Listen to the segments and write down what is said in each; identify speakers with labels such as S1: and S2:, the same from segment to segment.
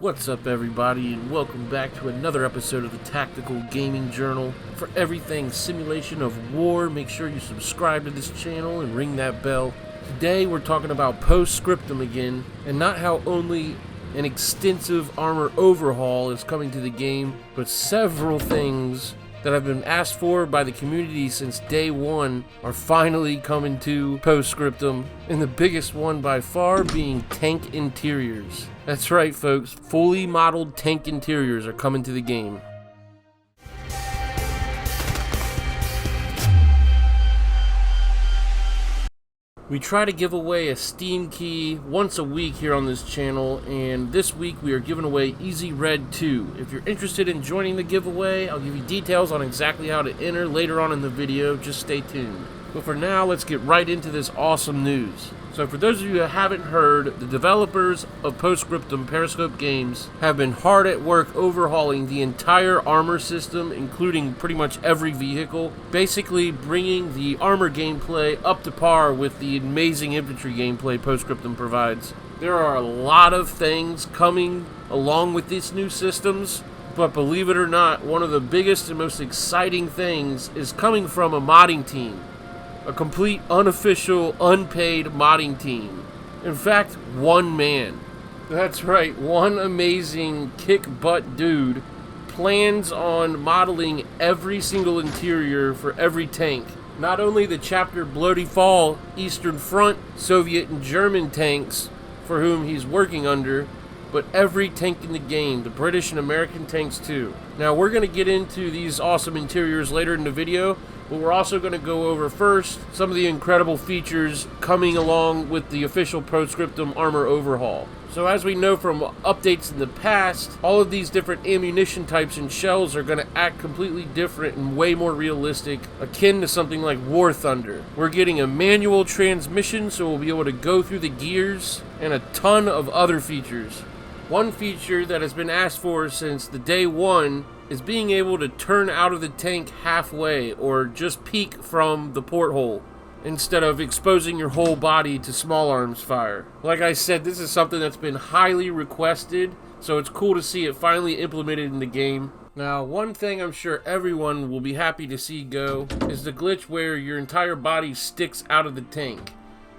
S1: What's up, everybody, and welcome back to another episode of the Tactical Gaming Journal. For everything simulation of war, make sure you subscribe to this channel and ring that bell. Today we're talking about Post-Scriptum again, and not how only an extensive armor overhaul is coming to the game, but several things that have been asked for by the community since day one are finally coming to Post-Scriptum, and the biggest one by far being tank interiors. That's right, folks, fully modeled tank interiors are coming to the game. We try to give away a Steam key once a week here on this channel, and this week we are giving away Easy Red 2. If you're interested in joining the giveaway, I'll give you details on exactly how to enter later on in the video. Just stay tuned. But for now, let's get right into this awesome news. So for those of you who haven't heard, the developers of Post-Scriptum Periscope Games have been hard at work overhauling the entire armor system, including pretty much every vehicle, basically bringing the armor gameplay up to par with the amazing infantry gameplay Post-Scriptum provides. There are a lot of things coming along with these new systems, but believe it or not, one of the biggest and most exciting things is coming from a modding team. A complete, unofficial, unpaid modding team. In fact, one man. That's right, one amazing kick-butt dude plans on modeling every single interior for every tank. Not only the Chapter Bloody Fall Eastern Front Soviet and German tanks for whom he's working under, but every tank in the game, the British and American tanks too. Now, we're going to get into these awesome interiors later in the video, but we're also going to go over first some of the incredible features coming along with the official Post-Scriptum armor overhaul. So as we know from updates in the past, all of these different ammunition types and shells are going to act completely different and way more realistic, akin to something like War Thunder. We're getting a manual transmission, so we'll be able to go through the gears, and a ton of other features. One feature that has been asked for since the day one is being able to turn out of the tank halfway or just peek from the porthole instead of exposing your whole body to small arms fire. Like I said, this is something that's been highly requested, so it's cool to see it finally implemented in the game. Now, one thing I'm sure everyone will be happy to see go is the glitch where your entire body sticks out of the tank.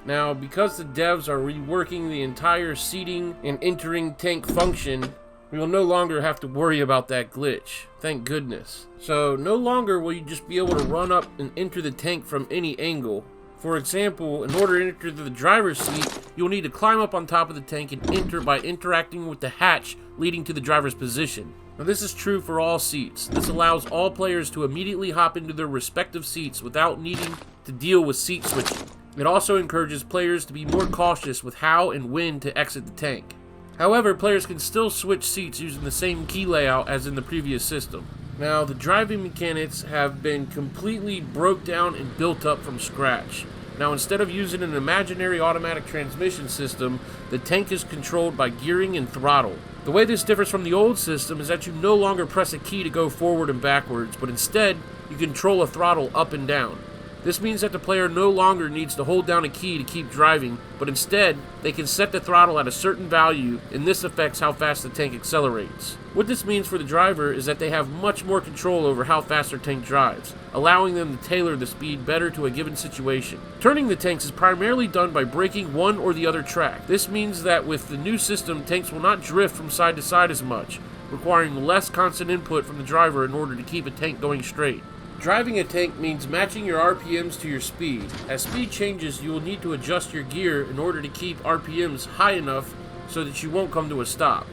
S1: Now, because the devs are reworking the entire seating and entering tank function, we will no longer have to worry about that glitch. Thank goodness. So, no longer will you just be able to run up and enter the tank from any angle. For example, in order to enter the driver's seat, you'll need to climb up on top of the tank and enter by interacting with the hatch leading to the driver's position. Now, this is true for all seats. This allows all players to immediately hop into their respective seats without needing to deal with seat switching. It also encourages players to be more cautious with how and when to exit the tank. However, players can still switch seats using the same key layout as in the previous system. Now, the driving mechanics have been completely broke down and built up from scratch. Now, instead of using an imaginary automatic transmission system, the tank is controlled by gearing and throttle. The way this differs from the old system is that you no longer press a key to go forward and backwards, but instead, you control a throttle up and down. This means that the player no longer needs to hold down a key to keep driving, but instead, they can set the throttle at a certain value, and this affects how fast the tank accelerates. What this means for the driver is that they have much more control over how fast their tank drives, allowing them to tailor the speed better to a given situation. Turning the tanks is primarily done by braking one or the other track. This means that with the new system, tanks will not drift from side to side as much, requiring less constant input from the driver in order to keep a tank going straight. Driving a tank means matching your RPMs to your speed. As speed changes, you will need to adjust your gear in order to keep RPMs high enough so that you won't come to a stop.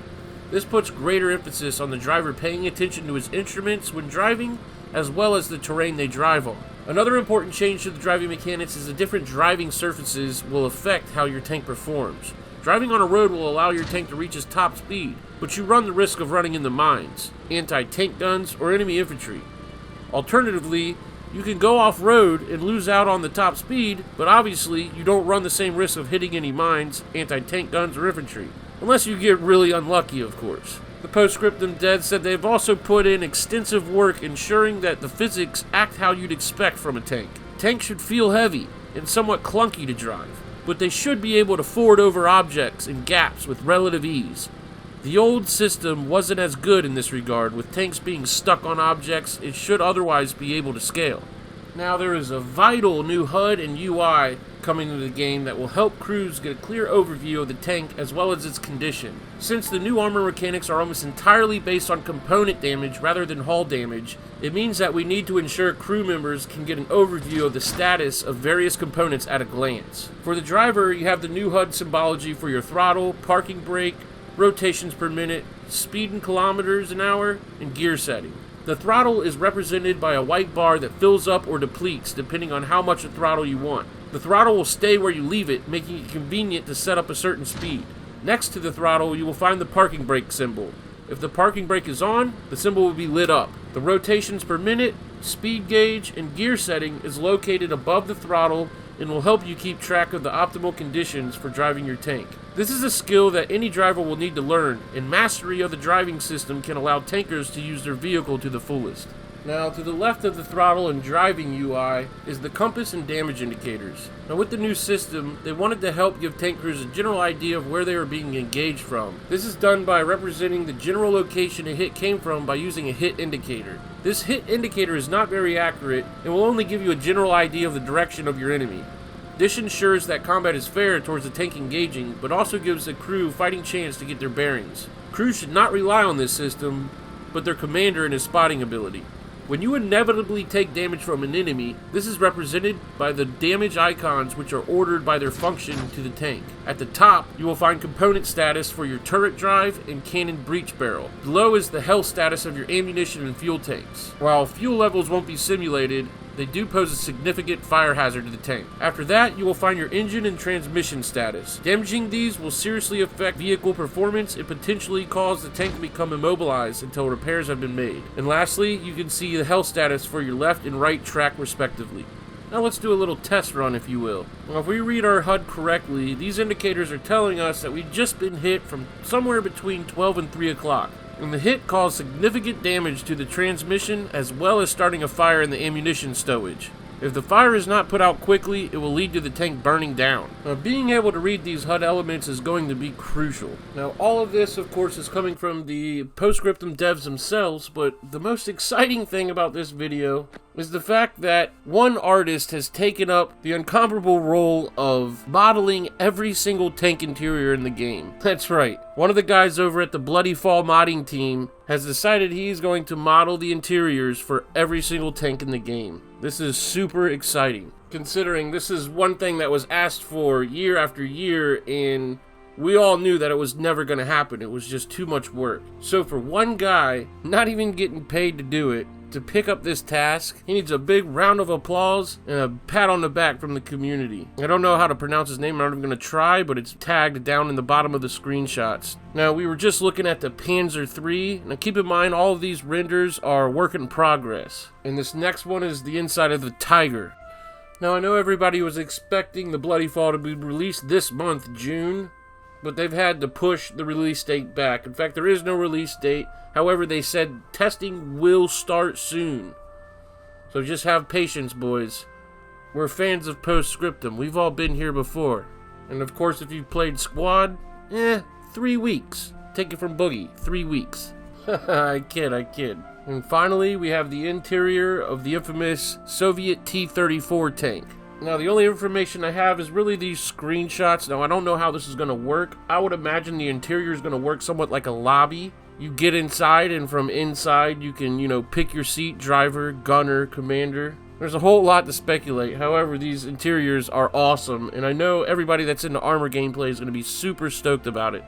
S1: This puts greater emphasis on the driver paying attention to his instruments when driving, as well as the terrain they drive on. Another important change to the driving mechanics is the different driving surfaces will affect how your tank performs. Driving on a road will allow your tank to reach its top speed, but you run the risk of running into mines, anti-tank guns, or enemy infantry. Alternatively, you can go off-road and lose out on the top speed, but obviously you don't run the same risk of hitting any mines, anti-tank guns, or infantry. Unless you get really unlucky, of course. The Post-Scriptum devs said they've also put in extensive work ensuring that the physics act how you'd expect from a tank. Tanks should feel heavy and somewhat clunky to drive, but they should be able to ford over objects and gaps with relative ease. The old system wasn't as good in this regard, with tanks being stuck on objects it should otherwise be able to scale. Now there is a vital new HUD and UI coming into the game that will help crews get a clear overview of the tank as well as its condition. Since the new armor mechanics are almost entirely based on component damage rather than hull damage, it means that we need to ensure crew members can get an overview of the status of various components at a glance. For the driver, you have the new HUD symbology for your throttle, parking brake, rotations per minute, speed in kilometers an hour, and gear setting. The throttle is represented by a white bar that fills up or depletes depending on how much of throttle you want. The throttle will stay where you leave it, making it convenient to set up a certain speed. Next to the throttle, you will find the parking brake symbol. If the parking brake is on, the symbol will be lit up. The rotations per minute, speed gauge, and gear setting is located above the throttle and will help you keep track of the optimal conditions for driving your tank. This is a skill that any driver will need to learn, and mastery of the driving system can allow tankers to use their vehicle to the fullest. Now, to the left of the throttle and driving UI is the compass and damage indicators. Now, with the new system, they wanted to help give tank crews a general idea of where they are being engaged from. This is done by representing the general location a hit came from by using a hit indicator. This hit indicator is not very accurate and will only give you a general idea of the direction of your enemy. This ensures that combat is fair towards the tank engaging, but also gives the crew a fighting chance to get their bearings. Crews should not rely on this system, but their commander and his spotting ability. When you inevitably take damage from an enemy, this is represented by the damage icons, which are ordered by their function to the tank. At the top, you will find component status for your turret drive and cannon breech barrel. Below is the health status of your ammunition and fuel tanks. While fuel levels won't be simulated, they do pose a significant fire hazard to the tank. After that, you will find your engine and transmission status. Damaging these will seriously affect vehicle performance and potentially cause the tank to become immobilized until repairs have been made. And lastly, you can see the health status for your left and right track respectively. Now let's do a little test run, if you will. Now, if we read our HUD correctly, these indicators are telling us that we've just been hit from somewhere between 12 and 3 o'clock. And the hit caused significant damage to the transmission as well as starting a fire in the ammunition stowage. If the fire is not put out quickly, it will lead to the tank burning down. Now, being able to read these HUD elements is going to be crucial. Now, all of this, of course, is coming from the Post-Scriptum devs themselves, but the most exciting thing about this video is the fact that one artist has taken up the incomparable role of modeling every single tank interior in the game. That's right. One of the guys over at the Bloody Fall modding team has decided he's going to model the interiors for every single tank in the game. This is super exciting, considering this is one thing that was asked for year after year, and we all knew that it was never going to happen. It was just too much work. So for one guy, not even getting paid to do it, to pick up this task, he needs a big round of applause and a pat on the back from the community. I don't know how to pronounce his name, I'm not even going to try, but it's tagged down in the bottom of the screenshots. Now, we were just looking at the Panzer III. Now, keep in mind, all of these renders are work in progress. And this next one is the inside of the Tiger. Now, I know everybody was expecting the Bloody Fall to be released this month, June, but they've had to push the release date back. In fact, there is no release date. However, they said testing will start soon. So just have patience, boys. We're fans of Post-Scriptum. We've all been here before. And of course, if you've played Squad, 3 weeks. Take it from Boogie, 3 weeks. I kid. And finally, we have the interior of the infamous Soviet T-34 tank. Now, the only information I have is really these screenshots. Now, I don't know how this is going to work. I would imagine the interior is going to work somewhat like a lobby. You get inside, and from inside, you can, pick your seat, driver, gunner, commander. There's a whole lot to speculate. However, these interiors are awesome, and I know everybody that's into armor gameplay is going to be super stoked about it.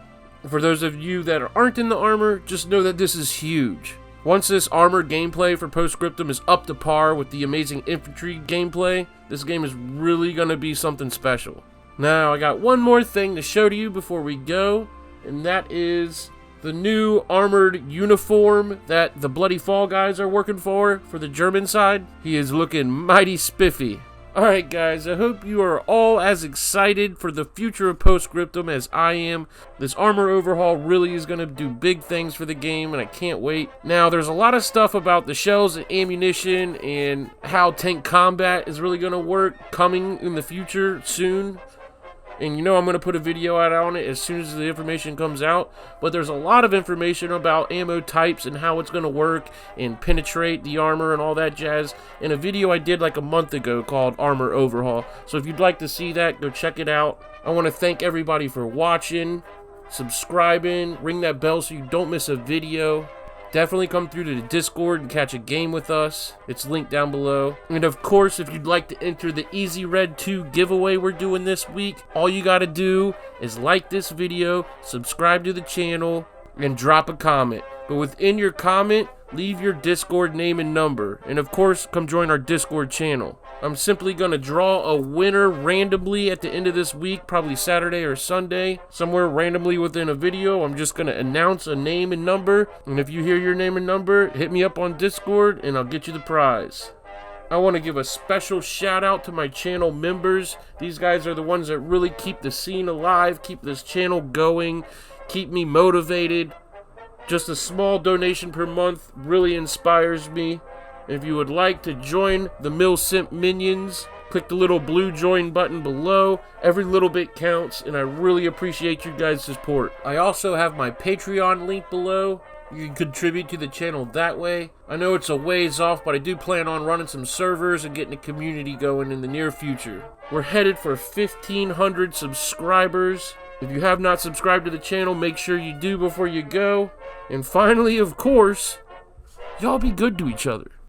S1: For those of you that aren't in the armor, just know that this is huge. Once this armored gameplay for Post-Scriptum is up to par with the amazing infantry gameplay, this game is really going to be something special. Now, I got one more thing to show to you before we go, and that is the new armored uniform that the Bloody Fall guys are working for the German side. He is looking mighty spiffy. Alright guys, I hope you are all as excited for the future of Post-Scriptum as I am. This armor overhaul really is going to do big things for the game, and I can't wait. Now, there's a lot of stuff about the shells and ammunition and how tank combat is really going to work coming in the future soon. And you know I'm going to put a video out on it as soon as the information comes out. But there's a lot of information about ammo types and how it's going to work and penetrate the armor and all that jazz in a video I did like a month ago called Armor Overhaul. So if you'd like to see that, go check it out. I want to thank everybody for watching, subscribing, ring that bell so you don't miss a video. Definitely come through to the Discord and catch a game with us. It's linked down below. And of course, if you'd like to enter the Easy Red 2 giveaway we're doing this week, all you gotta do is like this video, subscribe to the channel, and drop a comment. But within your comment, leave your Discord name and number. And of course, come join our Discord channel. I'm simply going to draw a winner randomly at the end of this week, probably Saturday or Sunday, somewhere randomly within a video. I'm just going to announce a name and number, and if you hear your name and number, hit me up on Discord, and I'll get you the prize. I want to give a special shout out to my channel members. These guys are the ones that really keep the scene alive, keep this channel going, keep me motivated. Just a small donation per month really inspires me. If you would like to join the Mil-Simp Minions, click the little blue join button below. Every little bit counts, and I really appreciate you guys' support. I also have my Patreon link below. You can contribute to the channel that way. I know it's a ways off, but I do plan on running some servers and getting a community going in the near future. We're headed for 1,500 subscribers. If you have not subscribed to the channel, make sure you do before you go. And finally, of course, y'all be good to each other.